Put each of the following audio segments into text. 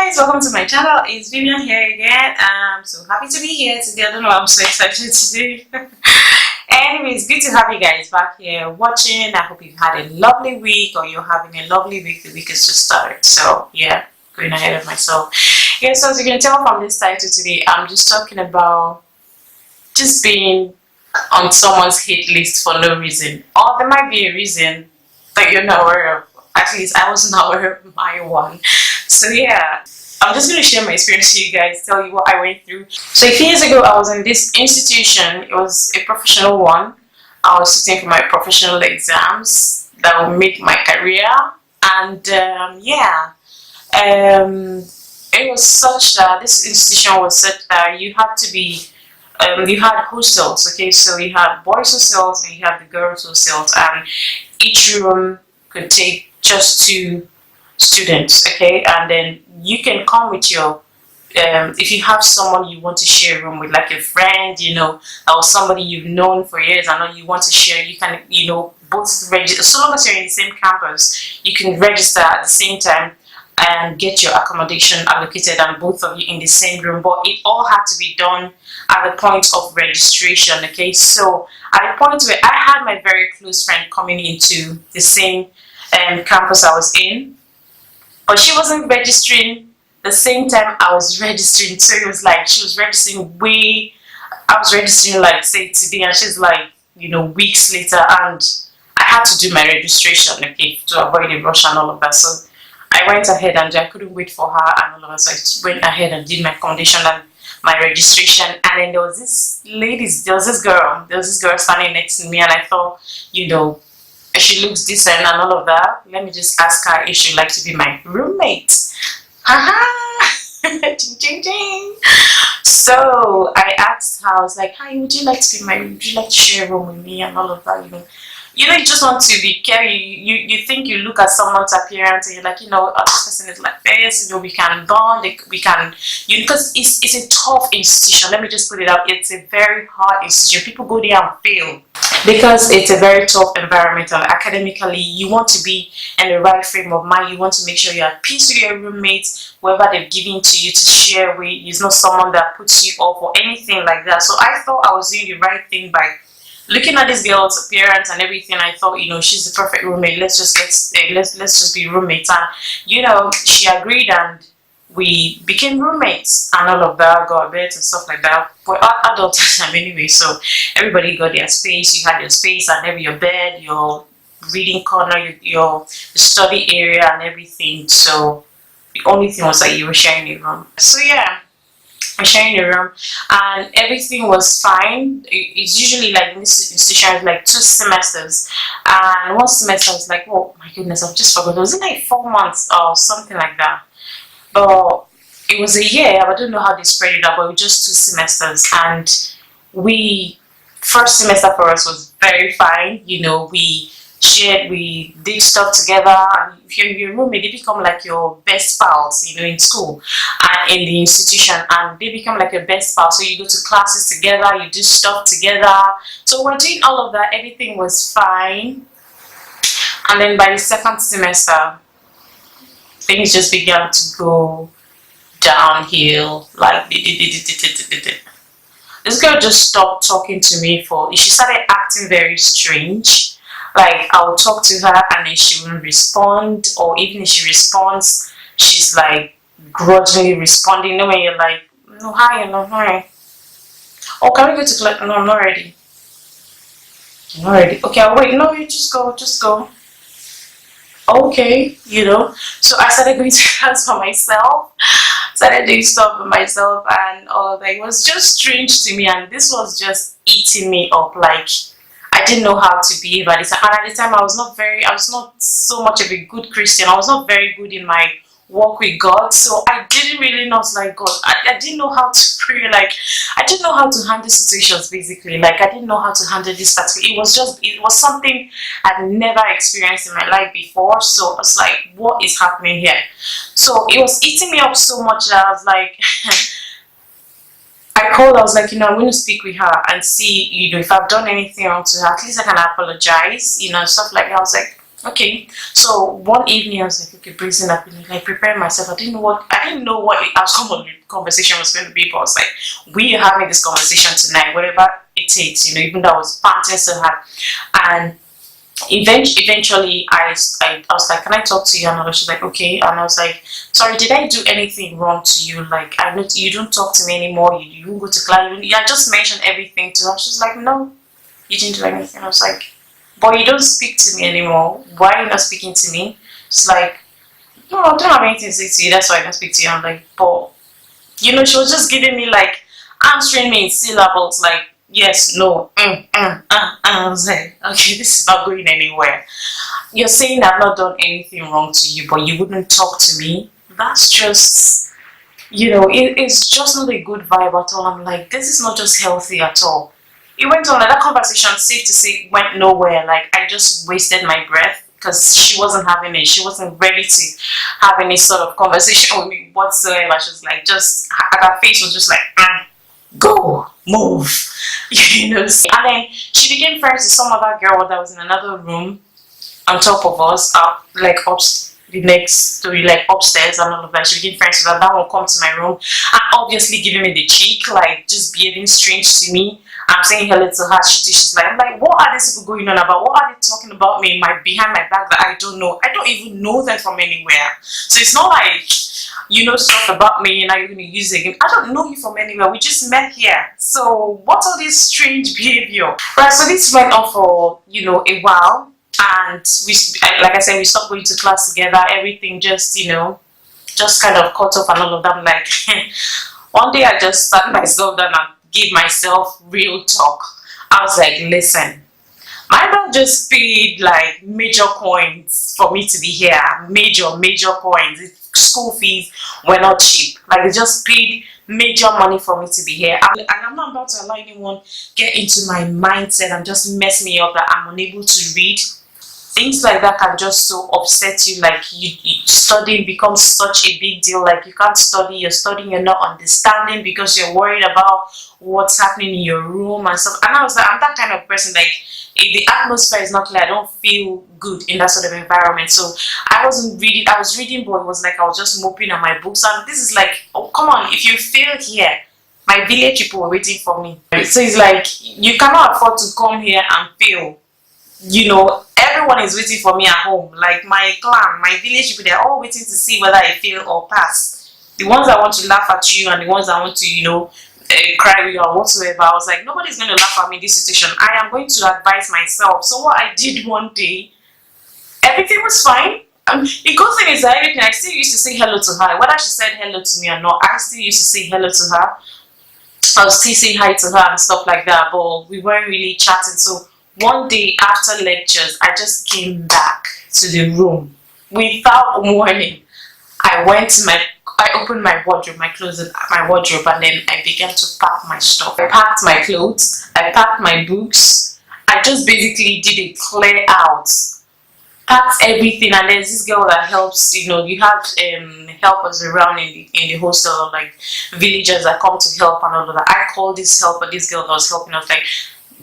Guys, welcome to my channel. It's Vivian here again. I'm so happy to be here today. I don't know why I'm so excited today. Anyways, good to have you guys back here watching. I hope you've had a lovely week or you're having a lovely week. The week has just started. So yeah, going ahead of myself. Yeah, so as you can tell from this title today, I'm just talking about just being on someone's hit list for no reason. Or there might be a reason that you're not aware of. At least I wasn't aware of my one. So yeah, I'm just going to share my experience with you guys, tell you what I went through. So a few years ago, I was in this institution. It was a professional one. I was sitting for my professional exams that will make my career. And it was such that this institution was such that you had to be, you had hostels, okay? So you had boys hostels and you had the girls hostels, and each room could take just 2 students, okay? And then you can come with your if you have someone you want to share a room with, like a friend, you know, or somebody you've known for years and you want to share, you can, you know, both register. So long as you're in the same campus, you can register at the same time and get your accommodation allocated and both of you in the same room. But it all had to be done at the point of registration, okay? So at the point where I had my very close friend coming into the same campus I was in, but she wasn't registering the same time I was registering. So it was like she was registering I was registering like say today, and she's like, you know, weeks later, and I had to do my registration, okay, to avoid a rush and all of that. So I went ahead and I couldn't wait for her and all of that. So I went ahead and did my accommodation and my registration. And then there was this girl standing next to me, and I thought, you know, she looks decent and all of that. Let me just ask her if she'd like to be my roommate. Haha! Ching ching ching! So I asked her, I was like, hi, would you like to share a room with me and all of that, you know? You know, you just want to be careful. You think you look at someone's appearance and you're like, you know, oh, this person is like this, you know, we can bond, we can, you know, because it's a tough institution. Let me just put it out. It's a very hard institution. People go there and fail because it's a very tough environment. Academically, you want to be in the right frame of mind. You want to make sure you're at peace with your roommates, whoever they've given to you to share with. Is not someone that puts you off or anything like that. So I thought I was doing the right thing by looking at this girl's appearance and everything. I thought, you know, she's the perfect roommate. Let's just be roommates. And you know, she agreed, and we became roommates and all of that. Got beds and stuff like that. We're adult time anyway, so everybody got their space. You had your space and every your bed, your reading corner, your study area, and everything. So the only thing was that you were sharing a room. So yeah, sharing a room and everything was fine. It's usually like in this institution like 2 semesters, and one semester I was like, oh my goodness, I've just forgotten. Was it like 4 months or something like that? But it was a year. I don't know how they spread it out, but it was just 2 semesters. And first semester for us was very fine. You know, we shared, we did stuff together, and if you're your roommate, they become like your best pals, you know, in school and in the institution, and they become like your best pals. So you go to classes together, you do stuff together. So we're doing all of that, everything was fine. And then by the second semester, things just began to go downhill. Like this girl just stopped talking to me she started acting very strange. Like I'll talk to her and then she won't respond, or even if she responds, she's like grudgingly responding. No, when you're like, no, hi, no, hi. Oh, can we go to class? No, I'm not ready. I'm not ready. Okay, I'll wait. No, you just go. Okay, you know. So I started going to class for myself, started doing stuff for myself, and all of that. It was just strange to me, and this was just eating me up. Like I didn't know how to behave at the time. And at the time I was not so much of a good Christian. I was not very good in my walk with God. So I didn't really know. I was like, God, I didn't know how to pray. Like I didn't know how to handle situations basically. Like I didn't know how to handle this particular. It was something I'd never experienced in my life before. So I was like, what is happening here? So it was eating me up so much that I was like I called, I was like, you know, I'm going to speak with her and see, you know, if I've done anything wrong to her, at least I can apologize, you know, stuff like that. I was like, Okay, so one evening I was like, okay, breathing up, like preparing myself. I didn't know what the outcome of the conversation was going to be, but I was like, we are having this conversation tonight, whatever it takes, even though I was panting so hard. And eventually I was like, can I talk to you? And she's like, okay. And I was like, sorry, did I do anything wrong to you? Like, I know you don't talk to me anymore, you don't go to class, I just mentioned everything to her. She's like, no, you didn't do anything. I was like, but you don't speak to me anymore. Why are you not speaking to me? It's like, no, I don't have anything to say to you. That's why I don't speak to you. I'm like, but she was just giving me like answering me in syllables, like yes, no, I was like, okay, this is not going anywhere. You're saying I've not done anything wrong to you, but you wouldn't talk to me. That's just, it's just not a good vibe at all. I'm like, this is not just healthy at all. It went on like that conversation, safe to say, went nowhere. Like I just wasted my breath because she wasn't having it. She wasn't ready to have any sort of conversation with me whatsoever. She was like, just her face was just like, go, move, And then she became friends with some other girl that was in another room on top of us, like the next story, like upstairs and all of that. She became friends with her. That one come to my room and obviously giving me the cheek, like just behaving strange to me. I'm saying hello to her. She's like, I'm like, what are these people going on about? What are they talking about me behind my back that I don't know? I don't even know them from anywhere. So it's not like you know stuff about me and I'm going to use it again. I don't know you from anywhere. We just met here. So what's all this strange behavior? Right, so this went on for, a while. And like I said, we stopped going to class together. Everything just, just kind of caught up and all of that. Like, one day I just sat myself down and gave myself real talk. I was like, listen, my dad just paid like major coins for me to be here. Major coins. School fees were not cheap. Like they just paid major money for me to be here. And I'm not about to allow anyone get into my mindset and just mess me up that I'm unable to read. Things like that can just so upset you. Like studying becomes such a big deal. Like you can't study, you're studying, you're not understanding because you're worried about what's happening in your room and stuff. And I was like, I'm that kind of person. Like if the atmosphere is not clear, I don't feel good in that sort of environment. So I wasn't reading. I was reading, but it was like I was just moping on my books. And this is like, oh come on, if you fail here, my village people were waiting for me. So it's like you cannot afford to come here and fail. Everyone is waiting for me at home. Like my clan, my village people, they're all waiting to see whether I fail or pass. The ones that want to laugh at you and the ones that want to, cry with you or whatsoever. I was like, nobody's going to laugh at me in this situation. I am going to advise myself. So what I did one day, everything was fine. The good thing is that everything, I still used to say hello to her. Whether she said hello to me or not, I still used to say hello to her. I was still saying hi to her and stuff like that, but we weren't really chatting. So one day after lectures, I just came back to the room without warning. I opened my wardrobe, my closet, my wardrobe, and then I began to pack my stuff. I packed my clothes, I packed my books. I just basically did a clear out, packed everything, and there's this girl that helps. You have helpers around in the hostel, like villagers that come to help and all of that. I called this helper, this girl that was helping us, like,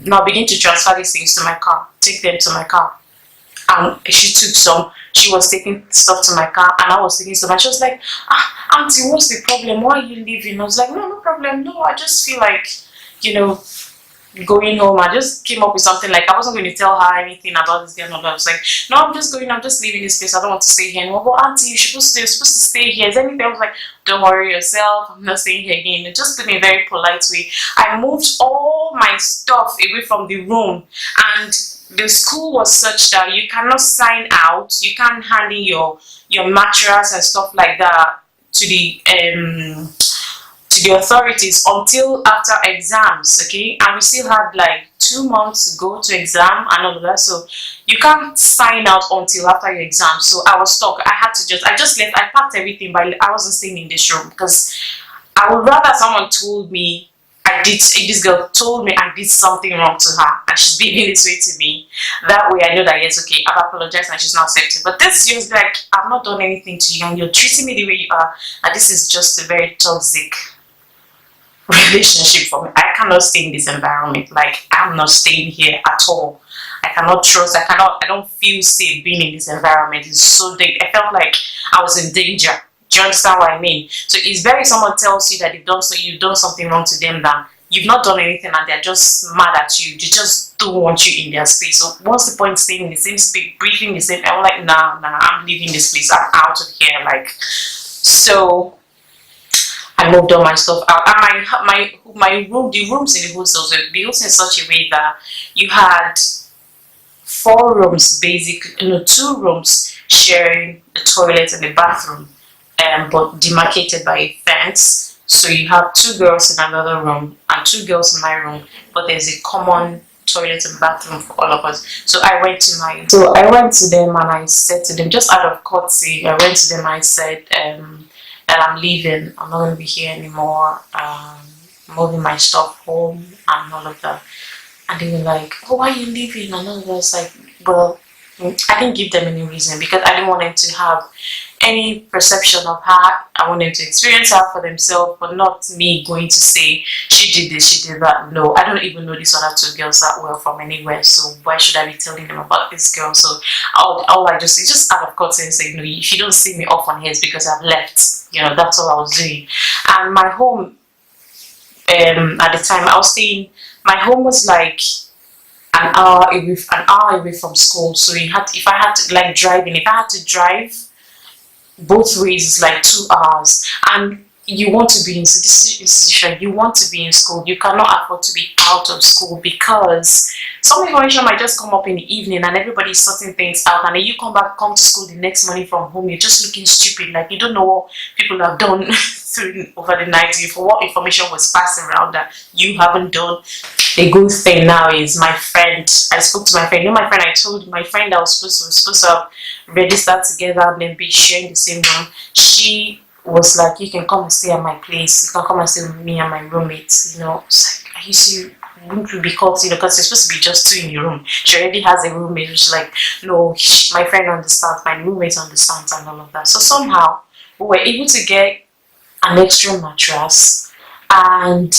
now begin to transfer these things to my car, take them to my car. And she was taking stuff to my car and I was taking stuff, and she was like, auntie, what's the problem? Why are you leaving? I was like, no problem. No, I just feel like, going home. I just came up with something, like I wasn't going to tell her anything about this girl. I was like, no, I'm just leaving this place. I don't want to stay here anymore. But auntie, you're supposed to stay here. Is anything? I was like, don't worry yourself, I'm not staying here again. It just put me in a very polite way. I moved all my stuff away from the room, and the school was such that you cannot sign out, you can't hand in your mattress and stuff like that to the authorities until after exams. Okay, and we still had like 2 months to go to exam and all of that, so you can't sign out until after your exam. So I was stuck. I just left. I packed everything, but I wasn't staying in this room because I would rather someone told me this girl told me I did something wrong to her and she's behaving this way to me. That way I know that yes, okay, I've apologized and she's not accepting. But this just like, I've not done anything to you and you're treating me the way you are, and this is just a very toxic relationship for me. I cannot stay in this environment. Like, I'm not staying here at all. I cannot trust. I don't feel safe being in this environment. It's so big. I felt like I was in danger. Do you understand what I mean? So it's very, someone tells you that you've done something wrong to them, that you've not done anything and they're just mad at you. They just don't want you in their space. So what's the point staying in the same space, breathing the same? I'm like, nah, I'm leaving this place. I'm out of here. Like, so I moved all my stuff out. And my room, the rooms in the hostels were built in such a way that you had 4 rooms basically, no, 2 rooms sharing the toilet and the bathroom, but demarcated by a fence. So you have 2 girls in another room and 2 girls in my room, but there's a common toilet and bathroom for all of us. So I went to them and I said to them, just out of courtesy, I went to them and I said that I'm leaving. I'm not going to be here anymore. Moving my stuff home and all of that. And they were like, oh, why are you leaving? And I was like, well, I didn't give them any reason because I didn't want them to have any perception of her. I want them to experience her for themselves, but not me going to say she did this, she did that. No, I don't even know these other 2 girls that well from anywhere, so why should I be telling them about this girl? So all I just, it's just out of courtesy and say, you know, if you don't see me off on here, it's because I've left. You know, that's all I was doing. And my home, at the time I was staying, my home was like an hour away from school. So if I had to like driving, if I had to drive both ways, it's like 2 hours. And you want to be in this institution, you want to be in school, you cannot afford to be out of school because some information might just come up in the evening and everybody's sorting things out, and then you come to school the next morning from home, you're just looking stupid, like you don't know what people have done over the night, for what information was passing around that you haven't done. The good thing now is my friend, I spoke to my friend, you know, my friend I told, my friend that was supposed to have registered together and then be sharing the same room, she was like, you can come and stay at my place, you can come and stay with me and my roommates, you know. It's like, I used to, wouldn't you be caught, you know, because you're supposed to be just 2 in your room. She already has a roommate. She's like, no, my friend understands, my roommate understands, and all of that. So somehow we were able to get an extra mattress, and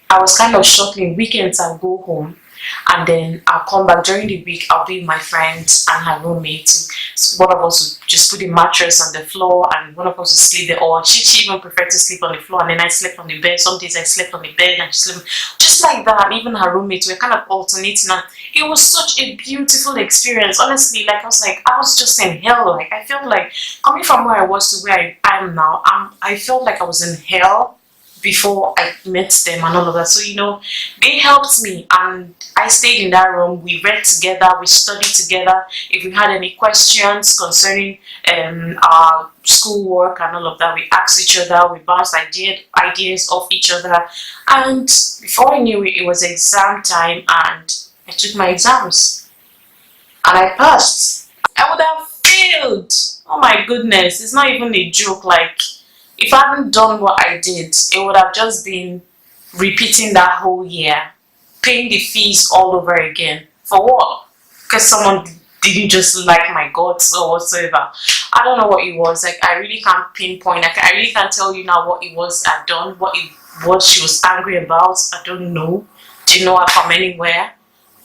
I was kind of shuttling. Weekends I'll go home and then I'll come back. During the week I'll be with my friends and her roommate. So one of us would just put the mattress on the floor and one of us would sleep there, or she even preferred to sleep on the floor and then I slept on the bed. Some days I slept on the bed and she slept just like that. And even her roommate, we were kind of alternating, and it was such a beautiful experience. Honestly, like I was just in hell. Like I felt like coming from where I was to where I am now, I felt like I was in hell before I met them and all of that. So, you know, they helped me and I stayed in that room. We read together, we studied together. If we had any questions concerning our schoolwork and all of that, we asked each other, we bounced ideas off each other. And before I knew it, it was exam time and I took my exams and I passed. I would have failed. Oh my goodness, it's not even a joke. Like, if I hadn't done what I did, it would have just been repeating that whole year, paying the fees all over again. For what? Because someone didn't just like my guts or whatsoever. I don't know what it was. Like, I really can't pinpoint. Like, I really can't tell you now what it was I'd done, what she was angry about. I don't know. Didn't know her from anywhere.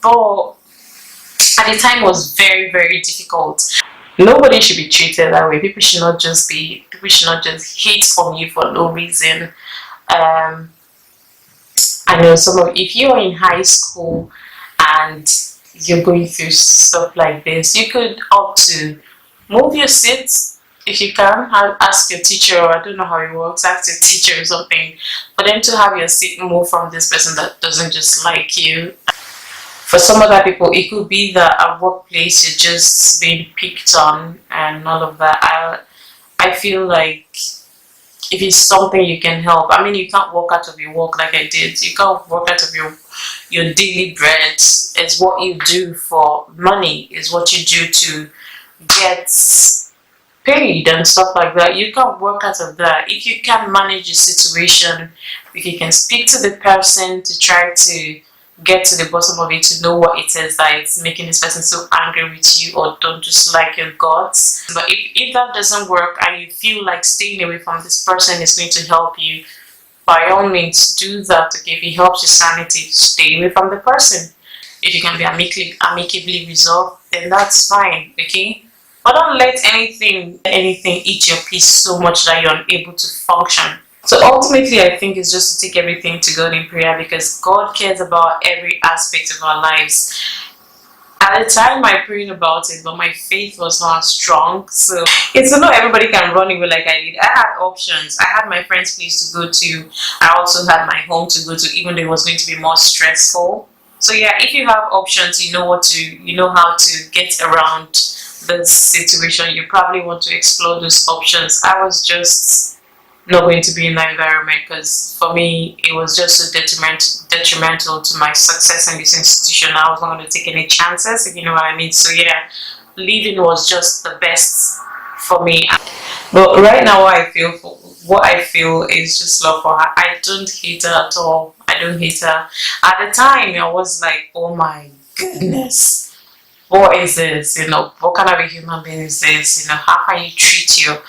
But at the time, it was very, very difficult. Nobody should be treated that way. People should not just hate on you for no reason. I know if you're in high school and you're going through stuff like this, you could opt to move your seats if you can. Ask your teacher, or I don't know how it works, ask your teacher or something, for them to have your seat moved from this person that doesn't just like you. For some other people, it could be that at workplace you're just being picked on and all of that. I feel like if it's something you can help, I mean, you can't walk out of your work like I did. You can't walk out of your daily bread. It's what you do for money. It's what you do to get paid and stuff like that. You can't work out of that. If you can manage your situation, if you can speak to the person to try to get to the bottom of it, to know what it is that it's making this person so angry with you or don't just like your guts. But if that doesn't work and you feel like staying away from this person is going to help you, by all means do that. Okay, if it helps your sanity, stay away from the person. if you can be amicably resolved, then that's fine, okay? But don't let anything eat your peace so much that you're unable to function. So ultimately, I think it's just to take everything to God in prayer, because God cares about every aspect of our lives. At the time, I prayed about it, but my faith was not strong. So it's not everybody can run away like I did. I had options. I had my friend's place to go to. I also had my home to go to, even though it was going to be more stressful. So yeah, if you have options, you know how to get around this situation. You probably want to explore those options. I was just not going to be in that environment, because for me it was just so detrimental to my success in this institution. I was not going to take any chances, if you know what I mean. So yeah, leaving was just the best for me. But right now, what I feel is just love for her. I don't hate her at all. I don't hate her. At the time, I was like, oh my goodness, what is this? You know, what kind of a human being is this? You know, how can you treat your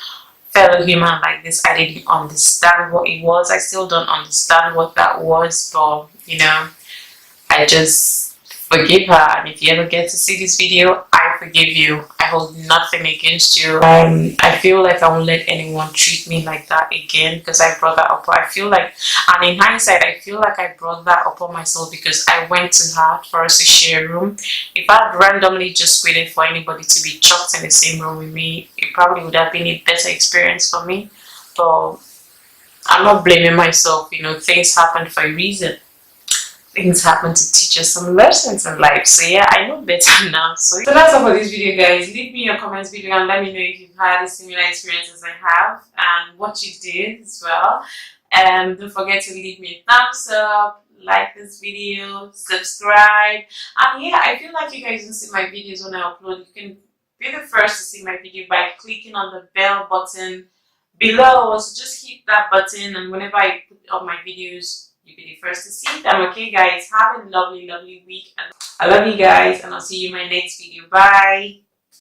fellow human like this? I didn't understand what it was. I still don't understand what that was, but you know, I just forgive her. And if you ever get to see this video, I forgive you. I hold nothing against you. I feel like I won't let anyone treat me like that again, because I brought that up. I feel like, and in hindsight, I feel like I brought that upon myself because I went to her for us to share a room. If I'd randomly just waited for anybody to be chucked in the same room with me, it probably would have been a better experience for me. But I'm not blaming myself. You know, things happen for a reason. Things happen to teach us some lessons in life. So yeah, I know better now. So that's all for this video, guys. Leave me your comments below and let me know if you've had a similar experience as I have and what you did as well. And don't forget to leave me a thumbs up, like this video, subscribe. And yeah, I feel like you guys don't see my videos when I upload. You can be the first to see my video by clicking on the bell button below. So just hit that button, and whenever I put up my videos, you'll be the first to see them. Okay, guys, have a lovely week. I love you guys, and I'll see you in my next video. Bye.